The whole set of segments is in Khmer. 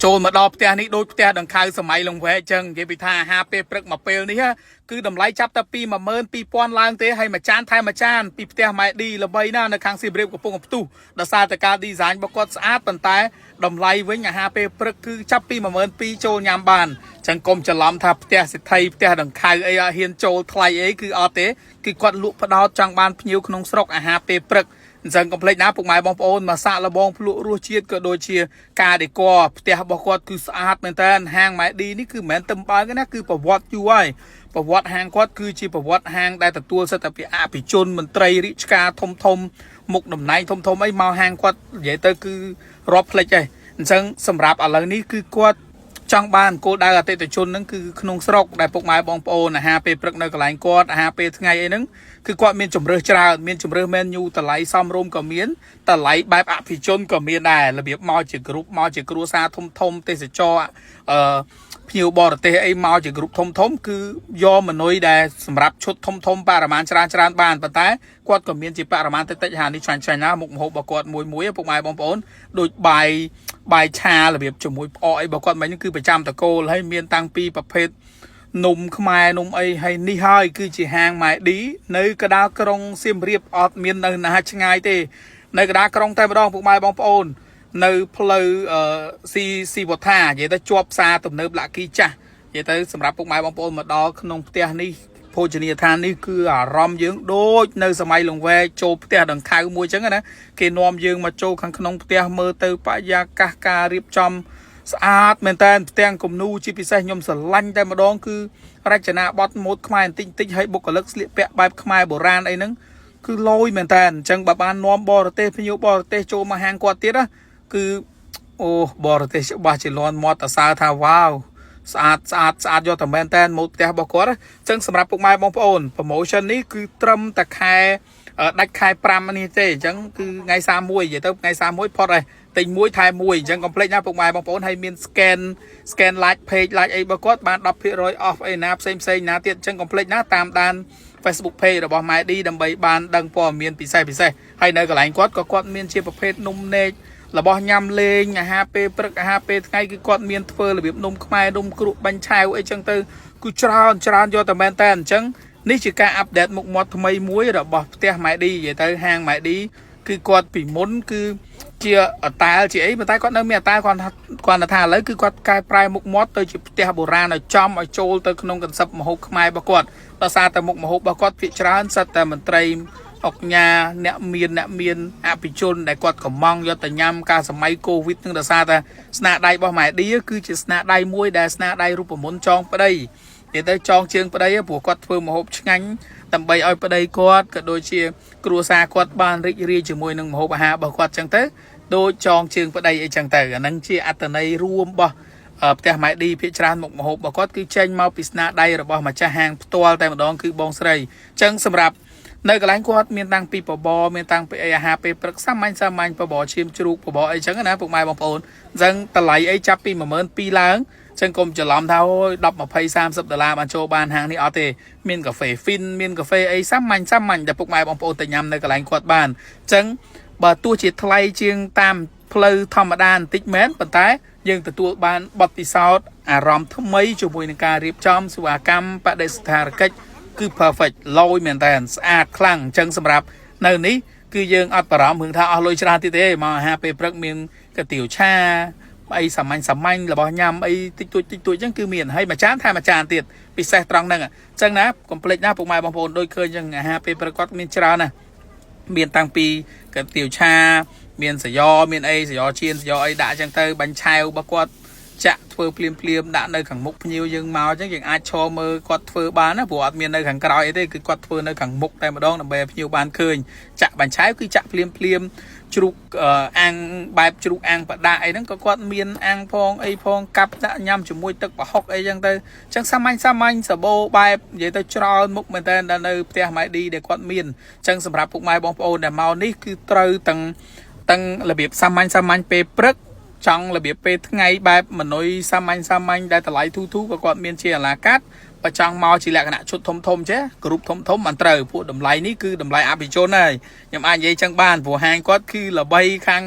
ចូលមកដល់ផ្ទះនេះដូចផ្ទះដង្ខៅសម័យលង្វែកចឹងនិយាយពីថាអាហារពេលព្រឹកមកពេលនេះគឺតម្លៃចាប់តែពី12000ឡើងទេហើយមួយចានថែមមួយចានពីផ្ទះម៉ែឌីល្បីណាស់នៅខាងសៀមរាបកំពង់ផ្ទុះដោយសារតែការ design របស់គាត់ស្អាតប៉ុន្តែតម្លៃវិញអាហារពេលព្រឹកគឺចាប់ពី12000ចូលញ៉ាំបានចឹងកុំច្រឡំថាផ្ទះសិទ្ធិផ្ទះដង្ខៅអីអត់ហ៊ានចូលថ្លៃអីគឺអត់ទេគឺគាត់លក់ផ្ដោតចង់បានភ្ញៀវក្នុងស្រុកអាហារពេលព្រឹកអញ្ចឹងកុំភ្លេចណាពុកម៉ែបងប្អូនមកសាកល្បងភ្លក់រសជាតិក៏ដូចជាការដេក័រផ្ទះរបស់គាត់គឺស្អាតមែនតើហាងម៉ែឌីនេះគឺមិនមែនទឹមបើកទេណាគឺប្រវត្តិយូរហើយប្រវត្តិហាងគាត់គឺជាប្រវត្តិហាងដែលទទួលសិទ្ធិពីអភិជនមន្ត្រីរាជការធំមុខតំណែងធំអីមកហាងគាត់និយាយទៅគឺរាប់ផ្លេចហើយអញ្ចឹងសម្រាប់ឥឡូវនេះគឺគាត់ចង់បានគោលដៅអតិថិជនហ្នឹងគឺក្នុងស្រុកដែលពុកម៉ែបងប្អូនអាហារពេលព្រឹកនៅកន្លែងគាត់អាហារពេលថ្ងៃអីហ្នឹងគឺគាត់មានជំរើសច្រើនមានជំរើស menu តម្លៃសមរម្យក៏មានតម្លៃបែបអភិជនក៏មានដែររបៀបមកជាក្រុមមកជាគ្រួសារធំទេសចរភ្ញៀវបរទេសអីមកជាក្រុមធំគឺយកមនុយដែលសម្រាប់ឈុតធំបរិមាណច្រើនបានប៉ុន្តែគាត់ក៏មានជាបរិមាណតិចហានេះឆ្ងាញ់ណាមុខម្ហូបរបស់គាត់មួយពុកម៉ែបងប្អូនដូចបាយឆារបៀបជាមួយផ្អកអីរបស់គាត់មិញគឺប្រចាំតកូលហើយមានតាំងពីប្រភេទនំខ្មែរនំអីហើយនេះហើយគឺជាហាងម៉ែឌីនៅកណ្ដាលក្រុងសៀមរាបអត់មាននៅណាឆ្ងាយទេនៅកណ្ដាលក្រុងតែម្ដងពុកម៉ែបងប្អូននៅផ្លូវស៊ីវត្ថានិយាយទៅជាប់ផ្សារទំនើបលាក់គីចាស់និយាយទៅសម្រាប់ពុកម៉ែបងប្អូនមកដល់ក្នុងផ្ទះនេះភោជនីយដ្ឋាននេះគឺអារម្មណ៍យើងដូចនៅសម័យលង្វែកចូលផ្ទះដង្ខៅមួយចឹងណាគេនាំយើងមកចូលខាងក្នុងផ្ទះមើលទៅបរិយាកាសការរៀបចំស្អាតមែនតើផ្ទាំងគំនូជាពិសេសខ្ញុំស្រឡាញ់តែម្ដងគឺរចនាបថម៉ូដខ្មែរបន្តិចហើយបុគ្គលិកស្លៀកពាក់បែបខ្មែរបុរាណអីហ្នឹងគឺលយមែនតើអញ្ចឹងបើបាននាំបរទេសភ្ញៀវបរទេសចូលមកហាងគាត់ទៀតណាគឺអូបរទេសច្បាស់ជាលន់មាត់តសើថាវ៉ាវស្អាតយកតែមែនតើម៉ូដផ្ទះរបស់គាត់អញ្ចឹងសម្រាប់ពុកម៉ែបងប្អូន promotion នេះគឺត្រឹមតែខែដាច់ខែ5នេះទេអញ្ចឹងគឺថ្ងៃ31និយាយទៅថ្ងៃ31ផុតហើយទិញមួយថែមមួយអញ្ចឹងកុំភ្លេចណាពុកម៉ែបងប្អូនហើយមាន scan like page like អីរបស់គាត់បាន 10% off អីណាផ្សេងណាទៀតអញ្ចឹងកុំភ្លេចណាតាមដាន Facebook page របស់ម៉ែឌីដើម្បីបានដឹងព័ត៌មានពិសេសហើយនៅកន្លែងគាត់ក៏គាត់មានជាប្រភេទនំនេករបស់ញ៉ាំលេងអាហារពេលព្រឹកអាហារពេលថ្ងៃគឺគាត់មានធ្វើរបៀបនំខ្មែរនំគ្រក់បាញ់ឆាវអីចឹងទៅគឺច្រើនយកតែមែនតើអញ្ចឹងនេះជាការអាប់ដេតមុខមាត់ថ្មីមួយរបស់ផ្ទះម៉ែឌីនិយាយទៅហាងម៉ែឌីគឺគាត់ពីមុនគឺជាអតាលជាអីប៉ុន្តែគាត់នៅមានអតាលគាត់ថាឥឡូវគឺគាត់កែប្រែមុខមាត់ទៅជាផ្ទះបុរាណឲ្យចំឲ្យចូលទៅក្នុងកន្សឹបម្ហូបខ្មែររបស់គាត់ដោយសារតែមុខម្ហូបរបស់គាត់ភាគច្រើនសិតតែមន្ត្រីអុកញ៉ាអ្នកមានអភិជនដែលគាត់កំងយកទៅញ៉ាំការសម័យកូវីដនឹងដោយសារតែស្នាដៃរបស់ម៉ែឌីគឺជាស្នាដៃមួយដែលស្នាដៃរូបមន្តចងប្តីនិយាយទៅចងជើងប្តីព្រោះគាត់ធ្វើម្ហូបឆ្ងាញ់ដើម្បីឲ្យប្តីគាត់ក៏ដូចជាគ្រួសារគាត់បានរីករាយជាមួយនឹងម្ហូបអាហាររបស់គាត់ចឹងទៅដូចចងជើងប្តីអីចឹងទៅអាហ្នឹងជាអត្ថន័យរួមរបស់ផ្ទះម៉ែឌីភាគច្រើនមុខម្ហូបរបស់គាត់គឺចេញមកពីស្នាដៃរបស់ម្ចាស់ហាងផ្ទាល់តែម្ដងគឺបងស្រីចឹងសម្រាប់នៅកន្លែងគាត់មានតាំងពីបបរមានតាំងពីអាហារពេលព្រឹកសាមញ្ញបបរឈាមជ្រូកបបរអីចឹងណាពុកម៉ែបងប្អូនអញ្ចឹងតម្លៃអីចាប់ពី12000ឡើងចឹងកុំច្រឡំថាអូយ10 20 30ដុល្លារបានចូលបានហាងនេះអត់ទេមានកាហ្វេ Fin មានកាហ្វេអីសាមញ្ញដែលពុកម៉ែបងប្អូនទៅញ៉ាំនៅកន្លែងគាត់បានអញ្ចឹងបើទោះជាថ្លៃជាងតាមផ្លូវធម្មតាបន្តិចមែនប៉ុន្តែយើងទទួលបានបទពិសោធន៍អារម្មណ៍ថ្មីជាមួយនឹងការរៀបចំសេវាកម្មបដិសណ្ឋារកិច្ចគឺ perfect ឡយមែនតើស្អាតខ្លាំងអញ្ចឹងសម្រាប់នៅនេះគឺយើងអត់បារម្ភរឿងថាអស់លុយច្រើនទៀតទេមកអាហារពេលព្រឹកមានកាទៀវឆាអីសាមញ្ញរបស់ញ៉ាំអីតិចតួចអញ្ចឹងគឺមានហើយមួយចានថែមមួយចានទៀតពិសេសត្រង់ហ្នឹងអញ្ចឹងណាកុំភ្លេចណាពុកម៉ែបងប្អូនដូចឃើញអញ្ចឹងអាហារពេលព្រឹកគាត់មានច្រើនណាមានតាំងពីកាទៀវឆាមានសយ៉មានអីសយ៉ជៀនសយ៉អីដាក់អញ្ចឹងទៅបាញ់ឆាវរបស់គាត់ចាក់ធ្វើភ្លាមដាក់នៅខាងមុខភ្ញៀវយើងមកអញ្ចឹងយើងអាចឈរមើលគាត់ធ្វើបានណាព្រោះអត់មាននៅខាងក្រោយអីទេគឺគាត់ធ្វើនៅខាងមុខតែម្ដងដើម្បីឲ្យភ្ញៀវបានឃើញចាក់បាញ់ឆាវគឺចាក់ភ្លាមជ្រូកអាំងបែបជ្រូកអាំងបដាអីហ្នឹងក៏គាត់មានអាំងផងអីផងកាប់ដាក់ញ៉ាំជាមួយទឹកប្រហុកអីចឹងទៅអញ្ចឹងសាមញ្ញសបោបែបនិយាយទៅច្រើនមុខមែនតើនៅផ្ទះម៉ែឌីដែលគាត់មានអញ្ចឹងសម្រាប់ពុកម៉ែបងប្អូនដែលមកនេះគឺត្រូវទាំងរបៀបសាមញ្ញពេលព្រឹកចង់របៀបពេលថ្ងៃបែបមនុយសាមញ្ញដែលតម្លៃធូរក៏គាត់មានជាអាឡាកាតបើចង់មកជាលក្ខណៈឈុតធំចេះក្រុមធំមិនត្រូវពួកតម្លៃនេះគឺតម្លៃអភិជនហើយខ្ញុំអាចនិយាយចឹងបានព្រោះហាងគាត់គឺល្បីខាង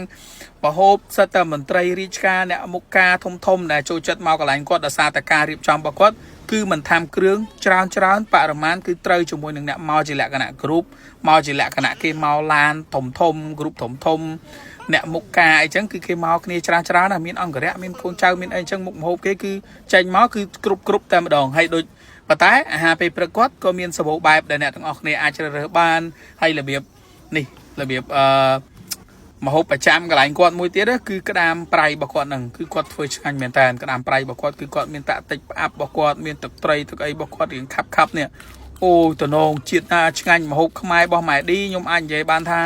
ប្រហូបសិតតែមន្ត្រីរាជការអ្នកមុខការធំដែលចូលចិត្តមកកន្លែងគាត់ដោយសារតែការរៀបចំរបស់គាត់គឺមិនថាំគ្រឿងច្រើនបរិមាណគឺត្រូវជាមួយនឹងអ្នកមកជាលក្ខណៈក្រុមមកជាលក្ខណៈគេមកឡានធំក្រុមធំអ្នកមុខការអីចឹងគឺគេមកគ្នាច្រើនណាមានអង្គរៈមានកូនចៅមានអីចឹងមុខម្ហូបគេគឺចេញមកគឺគ្រប់តែម្ដងហើយដូចប៉ុន្តែអាហារពេលព្រឹកគាត់ក៏មានសម្បូរបែបដែលអ្នកទាំងអស់គ្នាអាចជ្រើសរើសបានហើយរបៀបនេះរបៀបមហូបប្រចាំកន្លែងគាត់មួយទៀតគឺក្តាមប្រៃរបស់គាត់ហ្នឹងគឺគាត់ធ្វើឆ្ងាញ់មែនតើក្តាមប្រៃរបស់គាត់គឺគាត់មានតាក់តិចផ្អាប់របស់គាត់មានទឹកត្រីទឹកអីរបស់គាត់រៀងខាប់នេះអូតំណងជាតិណាឆ្ងាញ់មហូបខ្មែររបស់ម៉ែឌីខ្ញុំអាចនិយាយបានថា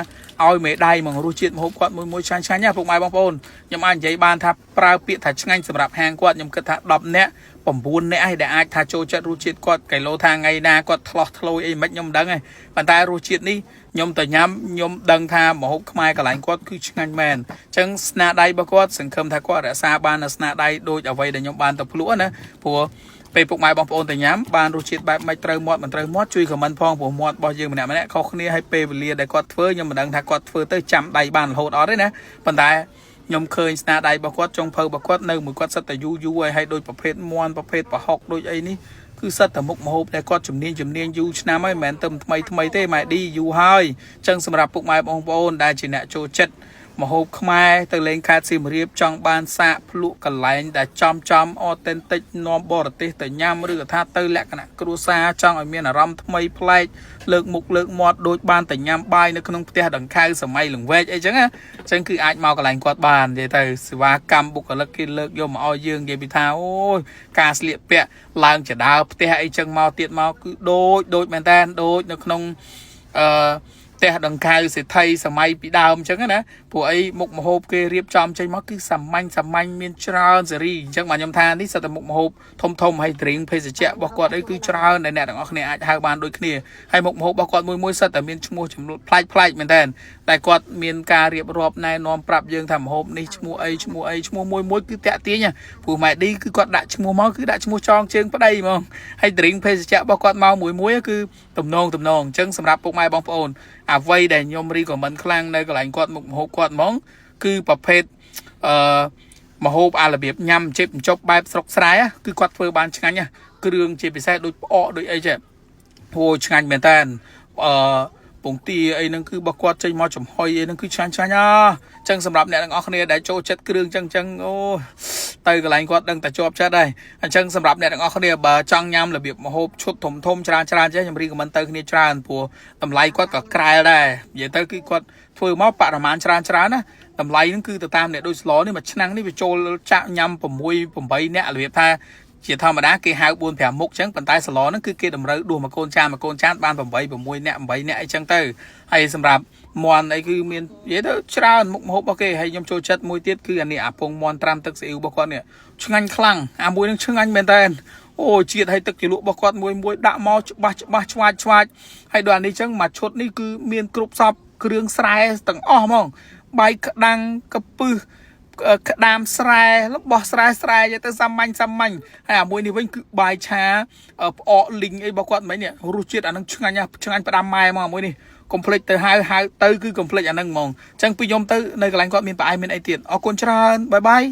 ឲ្យមេដៃហ្មងរសជាតិមហូបគាត់មួយឆ្ងាញ់ណាពុកម៉ែបងប្អូនខ្ញុំអាចនិយាយបានថាប្រើពាក្យថាឆ្ងាញ់សម្រាប់ហាងគាត់ខ្ញុំគិតថា10នាក់9នាក់ឯងដែលអាចថាចូលចិត្តរសជាតិគាត់គីឡូថាថ្ងៃណាគាត់ឆ្លោះឆ្លោយអីមិនខ្ញុំមិនដឹងទេប៉ុន្តែរសជាតិនេះខ្ញុំទៅញ៉ាំខ្ញុំដឹងថាម្ហូបខ្មែរកន្លែងគាត់គឺឆ្ងាញ់មែនអញ្ចឹងស្នាដៃរបស់គាត់សង្ឃឹមថាគាត់រក្សាបាននៅស្នាដៃដូចអ្វីដែលខ្ញុំបានទៅភ្លក់ណាព្រោះពេលពុកម៉ែបងប្អូនទៅញ៉ាំបានរសជាតិបែបមិនត្រូវមាត់មិនត្រូវមាត់ជួយខមមិនផងព្រោះមាត់របស់យើងម្នាក់ខុសគ្នាហើយពេលវេលាដែលគាត់ធ្វើខ្ញុំមិនដឹងថាគាត់ធ្វើទៅចាំដៃបានរហូតអត់ទេណាប៉ុន្តែខ្ញុំឃើញស្នាដៃរបស់គាត់ចុងភៅរបស់គាត់នៅមួយគាត់សិតតែយូរហើយដូចប្រភេទមាន់ប្រភេទប្រហុកដូចអីនេះគឺសិតតែមុខម្ហូបដែលគាត់ជំនាញយូរឆ្នាំហើយមិនមែនទៅថ្មីទេម៉ែឌីយូរហើយអញ្ចឹងសម្រាប់ពុកម៉ែបងប្អូនដែលជាអ្នកចូលចិត្តម្ហូបខ្មែរទៅលេងខេត្តសៀមរាបចង់បានសាកភ្លក់កន្លែងដែលចំអអតេនតិចនាំបរទេសទៅញ៉ាំឬក៏ថាទៅលក្ខណៈគ្រួសារចង់ឲ្យមានអារម្មណ៍ថ្មីប្លែកលើកមុខលើកមាត់ដូចបានតែញ៉ាំបាយនៅក្នុងផ្ទះដង្ខៅសម័យលង្វែកអីចឹងណាអញ្ចឹងគឺអាចមកកន្លែងគាត់បាននិយាយទៅសេវាកម្មបុគ្គលិកគេលើកយកមកឲ្យយើងនិយាយពីថាអូយការស្លៀកពាក់ឡើងចដើផ្ទះអីចឹងមកទៀតមកគឺដូចមែនតើដូចនៅក្នុងផ្ទះដង្ខៅសេដ្ឋីសម័យពីដើមអញ្ចឹងណាព្រោះអីមុខម្ហូបគេរៀបចំចេញមកគឺសាមញ្ញមានច្រើនសេរីអញ្ចឹងបាទខ្ញុំថានេះសិតតែមុខម្ហូបធំហើយ drink ភេសជ្ជៈរបស់គាត់អីគឺច្រើនដែលអ្នកទាំងអស់គ្នាអាចហៅបានដូចគ្នាហើយមុខម្ហូបរបស់គាត់មួយសិតតែមានឈ្មោះចំនួនប្លែកមែនតើតែគាត់មានការរៀបរាប់ណែនាំប្រាប់យើងថាម្ហូបនេះឈ្មោះអីឈ្មោះមួយគឺតាក់ទាញព្រោះម៉ែឌីគឺគាត់ដាក់ឈ្មោះមកគឺដាក់ឈ្មោះចងជើងប្តីហ្មងហើយ drink ភេសជ្ជៈរបស់គាត់មកមួយគឺទំនងអញ្ចឹងសម្រាប់ពុកម៉ែបងប្អូនអ្វីដែលខ្ញុំរីកមិនខ្លាំងនៅកន្លែងគាត់មុខម្ហូបគាត់ហ្មងគឺប្រភេទម្ហូបអារបៀបញ៉ាំជិបចប់បែបស្រុកស្រែគឺគាត់ធ្វើបានឆ្ងាញ់គ្រឿងជាពិសេសដូចផ្អកដូចអីចេះអូឆ្ងាញ់មែនតើពងទាអីហ្នឹងគឺរបស់គាត់ចេញមកចំហុយអីហ្នឹងគឺឆ្ងាញ់អញ្ចឹងសម្រាប់អ្នកទាំងអស់គ្នាដែលចូលចិត្តគ្រឿងអញ្ចឹងអូទៅកន្លែងគាត់ដឹងតែជាប់ចិត្តហើយអញ្ចឹងសម្រាប់អ្នកទាំងអស់គ្នាបើចង់ញ៉ាំរបៀបម្ហូបឈុតធំច្រើនចេះខ្ញុំរីកមិនទៅគ្នាច្រើនព្រោះតម្លៃគាត់ក៏ក្រែលដែរនិយាយទៅគឺគាត់ធ្វើមកបរិមាណច្រើនណាតម្លៃហ្នឹងគឺទៅតាមអ្នកដូចស្លនេះមួយឆ្នាំងនេះវាចូលចាក់ញ៉ាំ6 8នាក់របៀបថាជាធម្មតាគេហៅ4 5មុខអញ្ចឹងប៉ុន្តែសាឡនហ្នឹងគឺគេតម្រូវដួសមកកូនចានបាន8 6នាក់8នាក់អីចឹងទៅហើយសម្រាប់មាន់អីគឺមាននិយាយទៅច្រើនមុខម្ហូបរបស់គេហើយខ្ញុំចូលចិត្តមួយទៀតគឺអានេះអាពងមាន់ត្រាំទឹកស៊ីអ៊ីវរបស់គាត់នេះឆ្ងាញ់ខ្លាំងអាមួយនឹងឆ្ងាញ់មែនតើអូជាតិឲ្យទឹកជ្រលក់របស់គាត់មួយដាក់មកច្បាស់ឆ្វាចហើយដល់អានេះចឹងមួយឈុតនេះគឺមានគ្រប់សពគ្រឿងស្រែទាំងអស់ហ្មងបាយក្តាំងកពឹសក្តាមស្រែរបស់ស្រែទៅសាមញ្ញហើយអាមួយនេះវិញគឺបាយឆាផ្អកលីងអីរបស់គាត់មិននេះរសជាតិអានឹងឆ្ងាញ់ផ្ដាំម៉ែមកអាមួយនេះកុំភ្លេចទៅហៅទៅគឺកុំភ្លេចអានឹងហ្មងអញ្ចឹងពីខ្ញុំទៅនៅកន្លែងគាត់មានប្រអែមមានអីទៀតអរគុណច្រើនបាយ